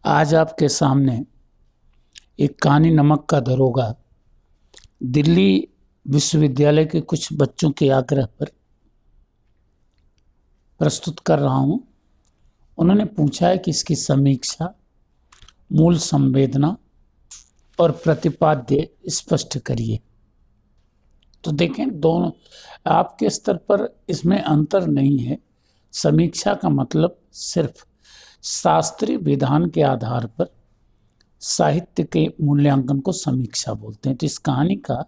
आज आपके सामने एक कहानी नमक का दरोगा दिल्ली विश्वविद्यालय के कुछ बच्चों के आग्रह पर प्रस्तुत कर रहा हूं। उन्होंने पूछा है कि इसकी समीक्षा, मूल संवेदना और प्रतिपाद्य स्पष्ट करिए। तो देखें, दोनों आपके स्तर पर इसमें अंतर नहीं है। समीक्षा का मतलब सिर्फ शास्त्रीय विधान के आधार पर साहित्य के मूल्यांकन को समीक्षा बोलते हैं। तो इस कहानी का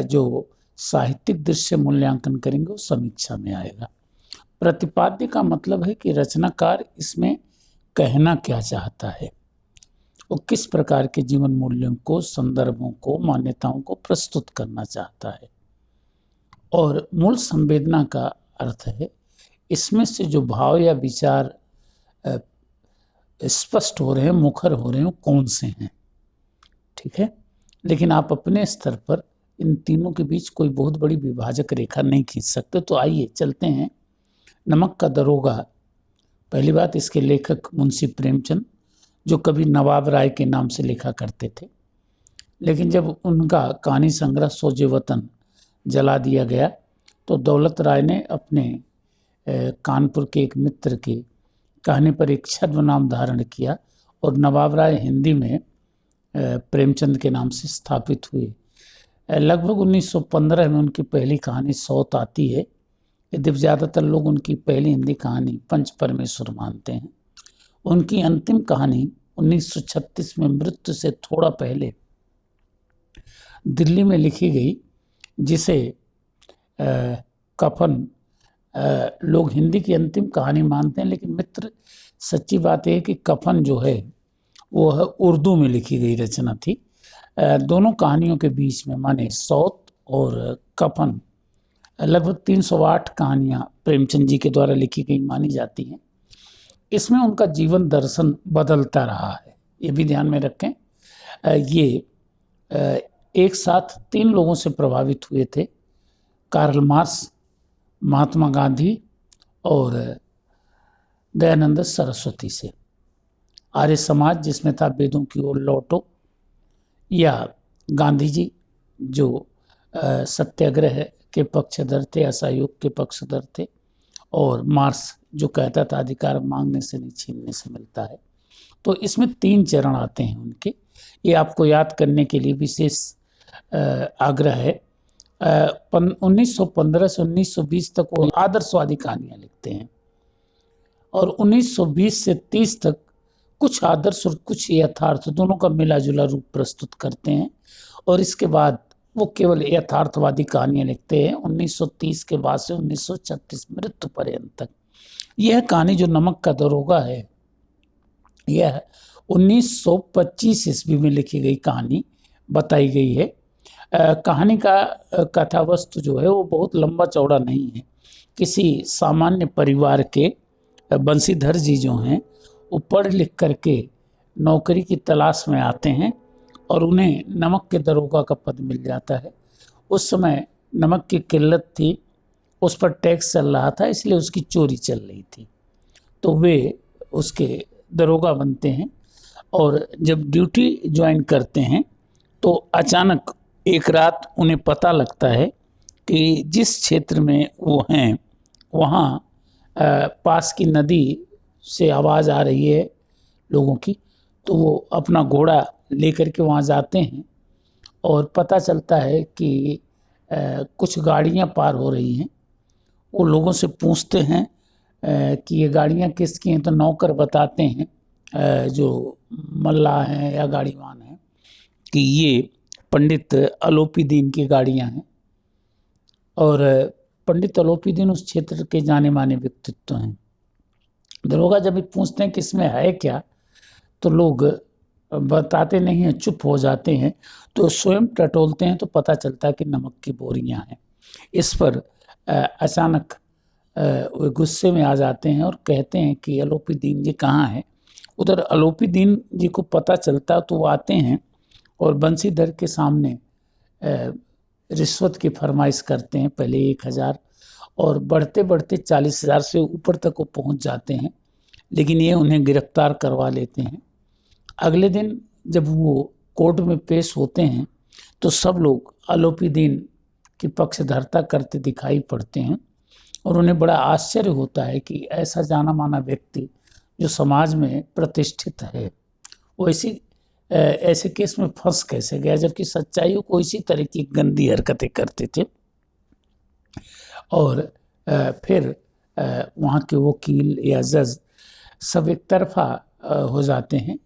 जो साहित्यिक दृश्य मूल्यांकन करेंगे वो समीक्षा में आएगा। प्रतिपाद्य का मतलब है कि रचनाकार इसमें कहना क्या चाहता है, वो किस प्रकार के जीवन मूल्यों को, संदर्भों को, मान्यताओं को प्रस्तुत करना चाहता है। और मूल संवेदना का अर्थ है इसमें से जो भाव या विचार स्पष्ट हो रहे हैं, मुखर हो रहे हैं, कौन से हैं। ठीक है, लेकिन आप अपने स्तर पर इन तीनों के बीच कोई बहुत बड़ी विभाजक रेखा नहीं खींच सकते। तो आइए चलते हैं। नमक का दरोगा, पहली बात, इसके लेखक मुंशी प्रेमचंद, जो कभी नवाब राय के नाम से लिखा करते थे, लेकिन जब उनका कहानी संग्रह सोजे वतन जला दिया गया तो दौलत राय ने अपने कानपुर के एक मित्र के कहने पर एक छद्म नाम धारण किया और नवाब राय हिंदी में प्रेमचंद के नाम से स्थापित हुए। लगभग 1915 में उनकी पहली कहानी सौत आती है। यदि ज़्यादातर लोग उनकी पहली हिंदी कहानी पंच परमेश्वर मानते हैं। उनकी अंतिम कहानी 1936 में मृत्यु से थोड़ा पहले दिल्ली में लिखी गई, जिसे कफन लोग हिंदी की अंतिम कहानी मानते हैं, लेकिन मित्र, सच्ची बात है कि कफन जो है वो उर्दू में लिखी गई रचना थी। दोनों कहानियों के बीच में, माने सौत और कफन, लगभग 308 कहानियां प्रेमचंद जी के द्वारा लिखी गई मानी जाती हैं। इसमें उनका जीवन दर्शन बदलता रहा है, ये भी ध्यान में रखें। ये एक साथ 3 लोगों से प्रभावित हुए थे, कार्ल मार्क्स, महात्मा गांधी और दयानंद सरस्वती से। आर्य समाज, जिसमें था वेदों की ओर लौटो, या गांधी जी जो सत्याग्रह के पक्षधर थे, असहयोग के पक्षधर थे, और मार्क्स जो कहता था अधिकार मांगने से नहीं छीनने से मिलता है। तो इसमें 3 चरण आते हैं उनके, ये आपको याद करने के लिए विशेष आग्रह है। 1915 से 1920 तक वो आदर्शवादी कहानियां लिखते हैं और 1920 से 30 तक कुछ आदर्श और कुछ यथार्थ दोनों का मिला जुला रूप प्रस्तुत करते हैं। और इसके बाद वो केवल यथार्थवादी कहानियां लिखते हैं 1930 के बाद से 1936 मृत्यु पर्यंत तक। यह कहानी जो नमक का दरोगा है, यह 1925 ईस्वी में लिखी गई कहानी बताई गई है। कहानी का कथा वस्तु जो है वो बहुत लंबा चौड़ा नहीं है। किसी सामान्य परिवार के बंशीधर जी जो हैं, वो पढ़ लिख करके नौकरी की तलाश में आते हैं और उन्हें नमक के दरोगा का पद मिल जाता है। उस समय नमक की किल्लत थी, उस पर टैक्स चल रहा था, इसलिए उसकी चोरी चल रही थी। तो वे उसके दरोगा बनते हैं और जब ड्यूटी ज्वाइन करते हैं तो अचानक एक रात उन्हें पता लगता है कि जिस क्षेत्र में वो हैं वहाँ पास की नदी से आवाज़ आ रही है लोगों की। तो वो अपना घोड़ा लेकर के वहाँ जाते हैं और पता चलता है कि कुछ गाड़ियाँ पार हो रही हैं। वो लोगों से पूछते हैं कि ये गाड़ियाँ किसकी हैं, तो नौकर बताते हैं जो मल्लाह हैं या गाड़ीवान हैं कि ये पंडित अलोपीदीन की गाड़ियाँ हैं। और पंडित अलोपीदीन उस क्षेत्र के जाने माने व्यक्तित्व हैं। दरोगा जब भी पूछते हैं कि इसमें है क्या, तो लोग बताते नहीं हैं, चुप हो जाते हैं। तो स्वयं टटोलते हैं तो पता चलता है कि नमक की बोरियां हैं। इस पर अचानक वे गुस्से में आ जाते हैं और कहते हैं कि अलोपीदीन जी कहाँ हैं। उधर अलोपीदीन जी को पता चलता तो वो आते हैं और बंशीधर के सामने रिश्वत की फरमाइश करते हैं, पहले 1000 और बढ़ते बढ़ते 40,000 से ऊपर तक वो पहुंच जाते हैं। लेकिन ये उन्हें गिरफ्तार करवा लेते हैं अगले दिन जब वो कोर्ट में पेश होते हैं तो सब लोग आलोपी की पक्षधरता करते दिखाई पड़ते हैं और उन्हें बड़ा आश्चर्य होता है कि ऐसा जाना माना व्यक्ति जो समाज में प्रतिष्ठित है वो ऐसे केस में फंस कैसे गया, जबकि सच्चाइयों को इसी तरह की गंदी हरकतें करते थे। और फिर वहाँ के वकील या जज सब एक तरफा हो जाते हैं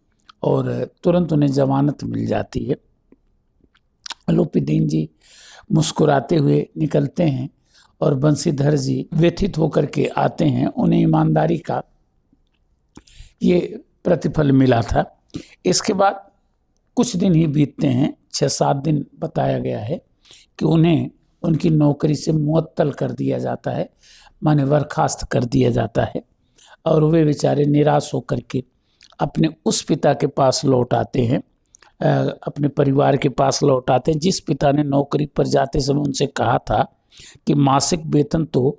और तुरंत उन्हें जमानत मिल जाती है। आलोपी जी मुस्कुराते हुए निकलते हैं और बंसीधर जी व्यथित होकर के आते हैं। उन्हें ईमानदारी का ये प्रतिफल मिला था। इसके बाद कुछ दिन ही बीतते हैं, 6-7 दिन बताया गया है कि उन्हें उनकी नौकरी से मुअत्तल कर दिया जाता है, माने बर्खास्त कर दिया जाता है और वे बेचारे निराश होकर के अपने उस पिता के पास लौट आते हैं, अपने परिवार के पास लौट आते हैं जिस पिता ने नौकरी पर जाते समय उनसे कहा था कि मासिक वेतन तो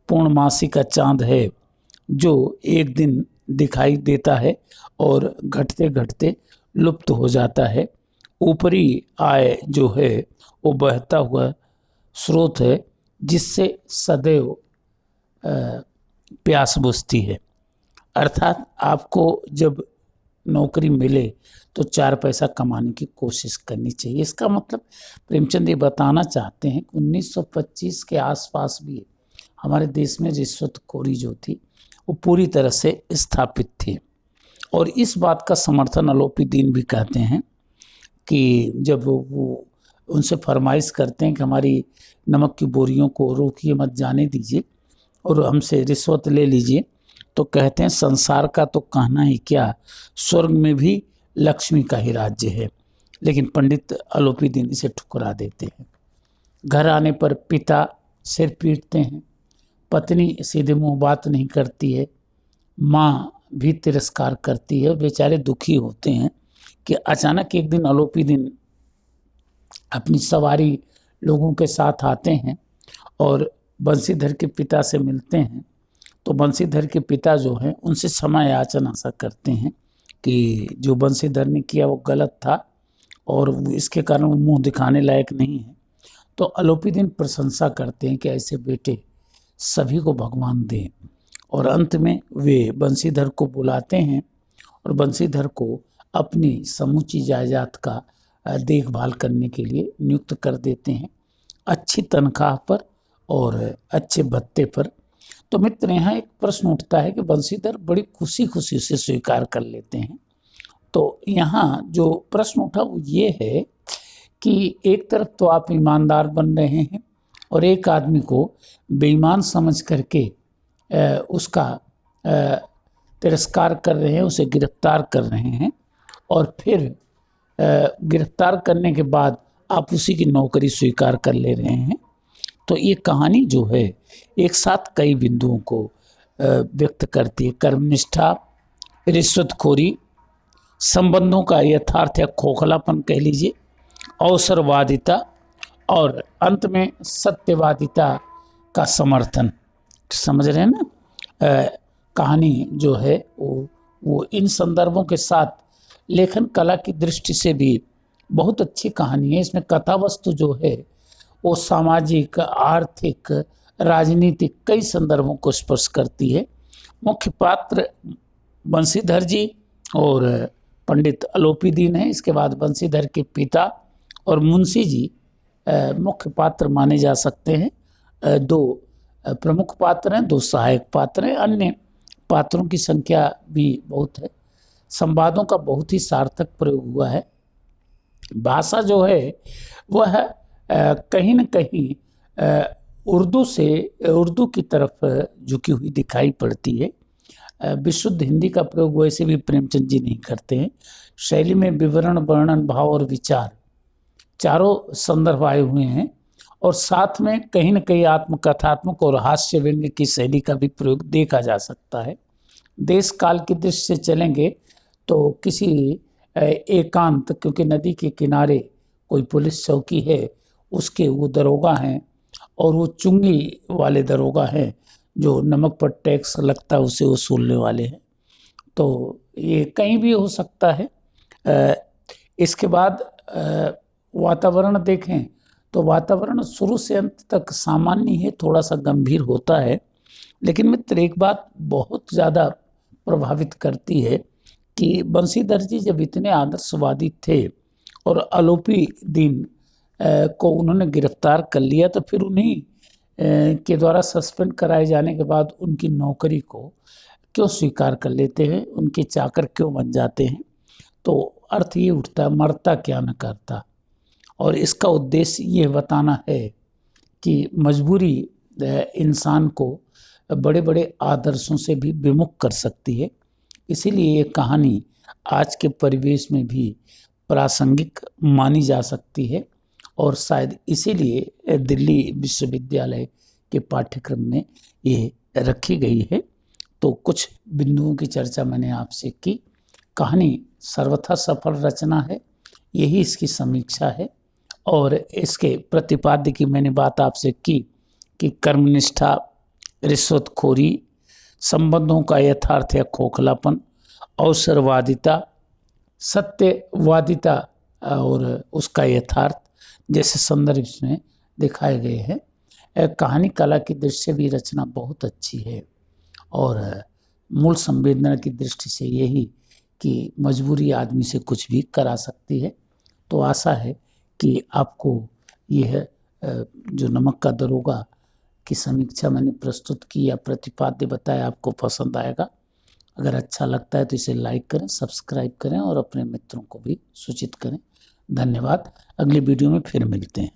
पूर्णमासी का चांद है जो एक दिन दिखाई देता है और घटते घटते लुप्त हो जाता है। ऊपरी आय जो है वो बहता हुआ स्रोत है जिससे सदैव प्यास बुझती है। अर्थात आपको जब नौकरी मिले तो 4 पैसा कमाने की कोशिश करनी चाहिए। इसका मतलब प्रेमचंद ये बताना चाहते हैं कि 1925 के आसपास भी हमारे देश में रिश्वतखोरी जो थी वो पूरी तरह से स्थापित थी और इस बात का समर्थन आलोपी भी कहते हैं कि जब वो उनसे फरमाइश करते हैं कि हमारी नमक की बोरियों को रोकिए मत जाने दीजिए और हमसे रिश्वत ले लीजिए, तो कहते हैं संसार का तो कहना ही क्या, स्वर्ग में भी लक्ष्मी का ही राज्य है। लेकिन पंडित आलोपी इसे ठुकरा देते हैं। घर आने पर पिता सिर पीटते हैं, पत्नी सीधे मुंह बात नहीं करती है, माँ भी तिरस्कार करती है। बेचारे दुखी होते हैं कि अचानक एक दिन आलोपी अपनी सवारी लोगों के साथ आते हैं और बंसीधर के पिता से मिलते हैं। तो बंसीधर के पिता जो हैं उनसे क्षमा याचना सा करते हैं कि जो बंसीधर ने किया वो गलत था और इसके कारण वो मुंह दिखाने लायक नहीं है। तो आलोपी प्रशंसा करते हैं कि ऐसे बेटे सभी को भगवान दें और अंत में वे बंसीधर को बुलाते हैं और बंसीधर को अपनी समूची जायदाद का देखभाल करने के लिए नियुक्त कर देते हैं, अच्छी तनख्वाह पर और अच्छे भत्ते पर। तो मित्र, यहाँ एक प्रश्न उठता है कि बंसीधर बड़ी खुशी खुशी से स्वीकार कर लेते हैं। तो यहाँ जो प्रश्न उठा वो ये है कि एक तरफ तो आप ईमानदार बन रहे हैं और एक आदमी को बेईमान समझ करके उसका तिरस्कार कर रहे हैं, उसे गिरफ्तार कर रहे हैं और फिर गिरफ्तार करने के बाद आप उसी की नौकरी स्वीकार कर ले रहे हैं। तो ये कहानी जो है एक साथ कई बिंदुओं को व्यक्त करती है। कर्मनिष्ठा, रिश्वतखोरी, संबंधों का यथार्थ या खोखलापन कह लीजिए, अवसरवादिता और अंत में सत्यवादिता का समर्थन। समझ रहे हैं ना? कहानी जो है वो इन संदर्भों के साथ लेखन कला की दृष्टि से भी बहुत अच्छी कहानी है। इसमें कथा वस्तु जो है वो सामाजिक, आर्थिक, राजनीतिक कई संदर्भों को स्पर्श करती है। मुख्य पात्र बंसीधर जी और पंडित आलोपी हैं। इसके बाद बंसीधर के पिता और मुंशी जी मुख्य पात्र माने जा सकते हैं। 2 प्रमुख पात्र हैं, 2 सहायक पात्र हैं, अन्य पात्रों की संख्या भी बहुत है। संवादों का बहुत ही सार्थक प्रयोग हुआ है। भाषा जो है वह कहीं न कहीं उर्दू की तरफ झुकी हुई दिखाई पड़ती है। विशुद्ध हिंदी का प्रयोग वैसे भी प्रेमचंद जी नहीं करते हैं। शैली में विवरण, वर्णन, भाव और विचार चारों संदर्भ आए हुए हैं और साथ में कहीं न कहीं आत्मकथात्मक और हास्य व्यंग्य की शैली का भी प्रयोग देखा जा सकता है। देश काल की दृष्टि से चलेंगे तो किसी एकांत, क्योंकि नदी के किनारे कोई पुलिस चौकी है, उसके वो दरोगा हैं और वो चुंगी वाले दरोगा हैं जो नमक पर टैक्स लगता है उसे वसूलने वाले हैं। तो ये कहीं भी हो सकता है। इसके बाद वातावरण देखें तो वातावरण शुरू से अंत तक सामान्य है, थोड़ा सा गंभीर होता है। लेकिन मित्र एक बात बहुत ज़्यादा प्रभावित करती है कि बंशीधर जी जब इतने आदर्शवादी थे और आलोपी दीन को उन्होंने गिरफ्तार कर लिया, तो फिर उन्हीं के द्वारा सस्पेंड कराए जाने के बाद उनकी नौकरी को क्यों स्वीकार कर लेते हैं, उनके चाकर क्यों बन जाते हैं। तो अर्थ ये उठता है, मरता क्या न करता। और इसका उद्देश्य ये बताना है कि मजबूरी इंसान को बड़े बड़े आदर्शों से भी विमुख कर सकती है। इसीलिए ये कहानी आज के परिवेश में भी प्रासंगिक मानी जा सकती है और शायद इसीलिए दिल्ली विश्वविद्यालय के पाठ्यक्रम में ये रखी गई है। तो कुछ बिंदुओं की चर्चा मैंने आपसे की। कहानी सर्वथा सफल रचना है, यही इसकी समीक्षा है। और इसके प्रतिपाद्य की मैंने बात आपसे की कि कर्मनिष्ठा, रिश्वतखोरी, संबंधों का यथार्थ या खोखलापन, अवसरवादिता, सत्यवादिता और उसका यथार्थ जैसे संदर्भ इसमें दिखाए गए हैं। कहानी कला की दृष्टि से भी रचना बहुत अच्छी है और मूल संवेदना की दृष्टि से यही कि मजबूरी आदमी से कुछ भी करा सकती है। तो आशा है कि आपको यह जो नमक का दरोगा की समीक्षा मैंने प्रस्तुत की या प्रतिपाद्य बताया आपको पसंद आएगा। अगर अच्छा लगता है तो इसे लाइक करें, सब्सक्राइब करें और अपने मित्रों को भी सूचित करें। धन्यवाद। अगली वीडियो में फिर मिलते हैं।